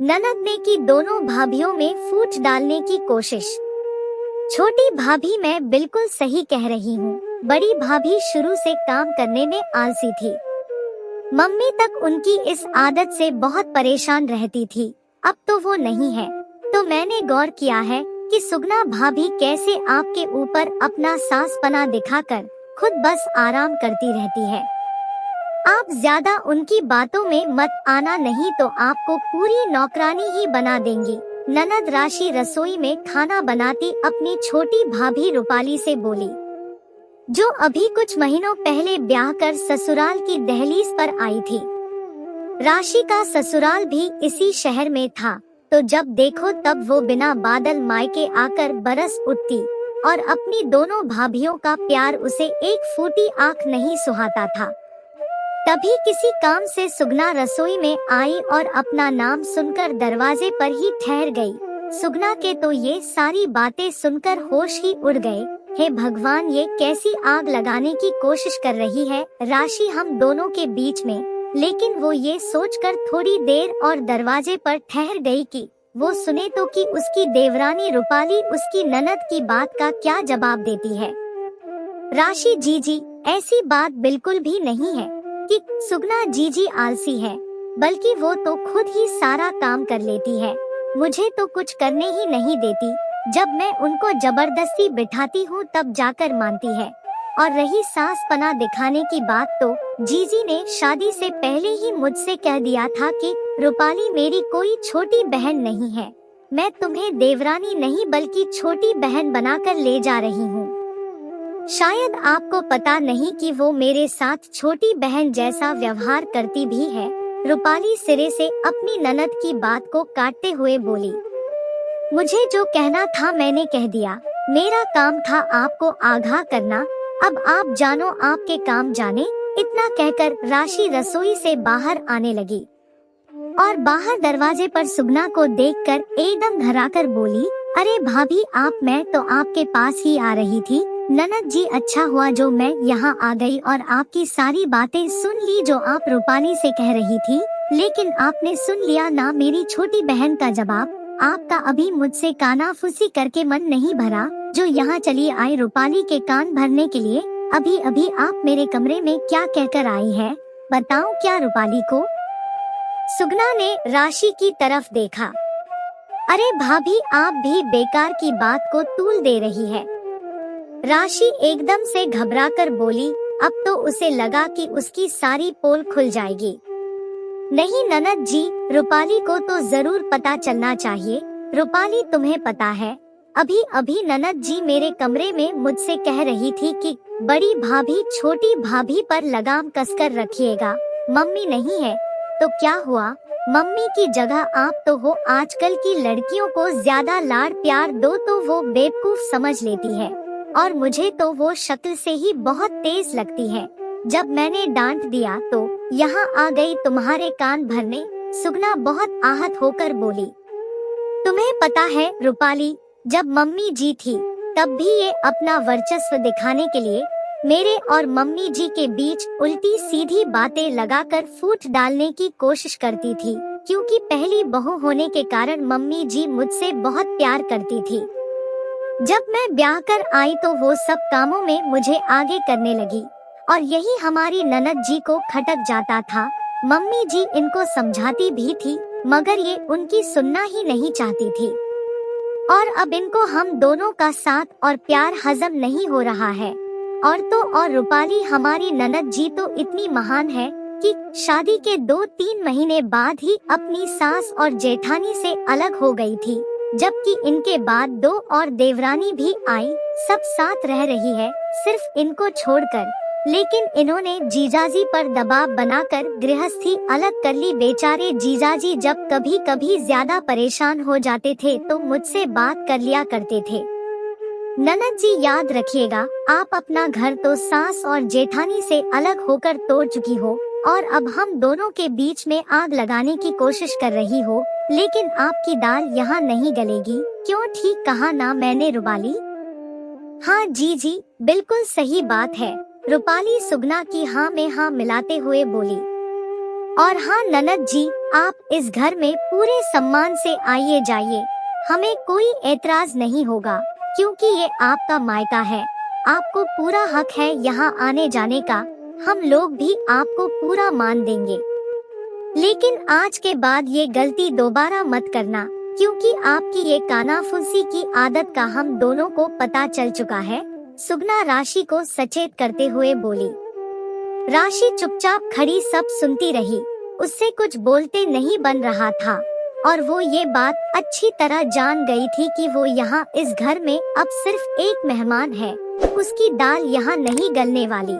ननद ने की दोनों भाभीियों में फूट डालने की कोशिश। छोटी भाभी मैं बिल्कुल सही कह रही हूँ। बड़ी भाभी शुरू से काम करने में आलसी थी। मम्मी तक उनकी इस आदत से बहुत परेशान रहती थी। अब तो वो नहीं है। तो मैंने गौर किया है कि सुगना भाभी कैसे आपके ऊपर अपना सासपना दिखाकर खुद बस आराम करती रहती है। आप ज्यादा उनकी बातों में मत आना, नहीं तो आपको पूरी नौकरानी ही बना देंगी। ननद राशि रसोई में खाना बनाती अपनी छोटी भाभी रूपाली से बोली, जो अभी कुछ महीनों पहले ब्याह कर ससुराल की दहलीज पर आई थी। राशि का ससुराल भी इसी शहर में था, तो जब देखो तब वो बिना बादल मायके आकर बरस उठती और अपनी दोनों भाभीियों का प्यार उसे एक फूटी आंख नहीं सुहाता था। तभी किसी काम से सुगना रसोई में आई और अपना नाम सुनकर दरवाजे पर ही ठहर गई। सुगना के तो ये सारी बातें सुनकर होश ही उड़ गए। हे भगवान, ये कैसी आग लगाने की कोशिश कर रही है राशि हम दोनों के बीच में। लेकिन वो ये सोचकर थोड़ी देर और दरवाजे पर ठहर गई कि वो सुने तो कि उसकी देवरानी रूपाली उसकी ननद की बात का क्या जवाब देती है। राशि जीजी, ऐसी बात बिल्कुल भी नहीं है कि सुगना जीजी आलसी है, बल्कि वो तो खुद ही सारा काम कर लेती है। मुझे तो कुछ करने ही नहीं देती। जब मैं उनको जबरदस्ती बिठाती हूँ तब जाकर मानती है। और रही सासपना दिखाने की बात, तो जीजी ने शादी से पहले ही मुझसे कह दिया था कि रूपाली मेरी कोई छोटी बहन नहीं है। मैं तुम्हें देवरानी नहीं बल्कि छोटी बहन बनाकर ले जा रही हूँ। शायद आपको पता नहीं कि वो मेरे साथ छोटी बहन जैसा व्यवहार करती भी है। रूपाली सिरे से अपनी ननद की बात को काटते हुए बोली, मुझे जो कहना था मैंने कह दिया। मेरा काम था आपको आगाह करना। अब आप जानो, आपके काम जाने। इतना कहकर राशि रसोई से बाहर आने लगी और बाहर दरवाजे पर सुगना को देखकर एकदम धराकर बोली, अरे भाभी आप, मैं तो आपके पास ही आ रही थी। ननद जी, अच्छा हुआ जो मैं यहाँ आ गई और आपकी सारी बातें सुन ली जो आप रूपाली से कह रही थी। लेकिन आपने सुन लिया ना मेरी छोटी बहन का जवाब। आपका अभी मुझसे कानाफूसी करके मन नहीं भरा जो यहाँ चली आई रूपाली के कान भरने के लिए। अभी अभी आप मेरे कमरे में क्या कहकर आई है, बताऊं क्या रूपाली को? सुगना ने राशि की तरफ देखा। अरे भाभी, आप भी बेकार की बात को तूल दे रही है। राशि एकदम से घबराकर बोली। अब तो उसे लगा कि उसकी सारी पोल खुल जाएगी। नहीं ननद जी, रूपाली को तो जरूर पता चलना चाहिए। रूपाली, तुम्हें पता है, अभी अभी ननद जी मेरे कमरे में मुझसे कह रही थी कि बड़ी भाभी छोटी भाभी पर लगाम कसकर रखिएगा। मम्मी नहीं है तो क्या हुआ? मम्मी की जगह आप तो हो। आजकल की लड़कियों को ज्यादा लाड़ प्यार दो तो वो बेवकूफ समझ लेती है, और मुझे तो वो शक्ल से ही बहुत तेज लगती है। जब मैंने डांट दिया तो यहाँ आ गई तुम्हारे कान भरने। सुगना बहुत आहत होकर बोली, तुम्हें पता है रूपाली, जब मम्मी जी थी तब भी ये अपना वर्चस्व दिखाने के लिए मेरे और मम्मी जी के बीच उल्टी सीधी बातें लगाकर फूट डालने की कोशिश करती थी, क्योंकि पहली बहू होने के कारण मम्मी जी मुझसे बहुत प्यार करती थी। जब मैं ब्याह कर आई तो वो सब कामों में मुझे आगे करने लगी और यही हमारी ननद जी को खटक जाता था। मम्मी जी इनको समझाती भी थी मगर ये उनकी सुनना ही नहीं चाहती थी। और अब इनको हम दोनों का साथ और प्यार हजम नहीं हो रहा है। और तो और रूपाली हमारी ननद जी तो इतनी महान है कि शादी के 2-3 महीने बाद ही अपनी सास और जेठानी से अलग हो गई थी, जबकि इनके बाद 2 और देवरानी भी आई, सब साथ रह रही है सिर्फ इनको छोड़कर। लेकिन इन्होंने जीजाजी पर दबाव बनाकर गृहस्थी अलग कर ली। बेचारे जीजाजी जब कभी कभी ज्यादा परेशान हो जाते थे तो मुझसे बात कर लिया करते थे। ननद जी याद रखिएगा, आप अपना घर तो सास और जेठानी से अलग होकर तोड़ चुकी हो और अब हम दोनों के बीच में आग लगाने की कोशिश कर रही हो। लेकिन आपकी दाल यहाँ नहीं गलेगी। क्यों, ठीक कहा ना मैंने रूपाली? हाँ जी, बिल्कुल सही बात है। रूपाली सुगना की हाँ में हाँ मिलाते हुए बोली। और हाँ ननद जी, आप इस घर में पूरे सम्मान से आइए जाइए, हमें कोई एतराज नहीं होगा, क्योंकि ये आपका मायका है। आपको पूरा हक है यहाँ आने जाने का, हम लोग भी आपको पूरा मान देंगे। लेकिन आज के बाद ये गलती दोबारा मत करना, क्योंकि आपकी ये कानाफूसी की आदत का हम दोनों को पता चल चुका है। सुगना राशि को सचेत करते हुए बोली। राशि चुपचाप खड़ी सब सुनती रही, उससे कुछ बोलते नहीं बन रहा था, और वो ये बात अच्छी तरह जान गई थी कि वो यहाँ इस घर में अब सिर्फ एक मेहमान है, उसकी दाल यहाँ नहीं गलने वाली।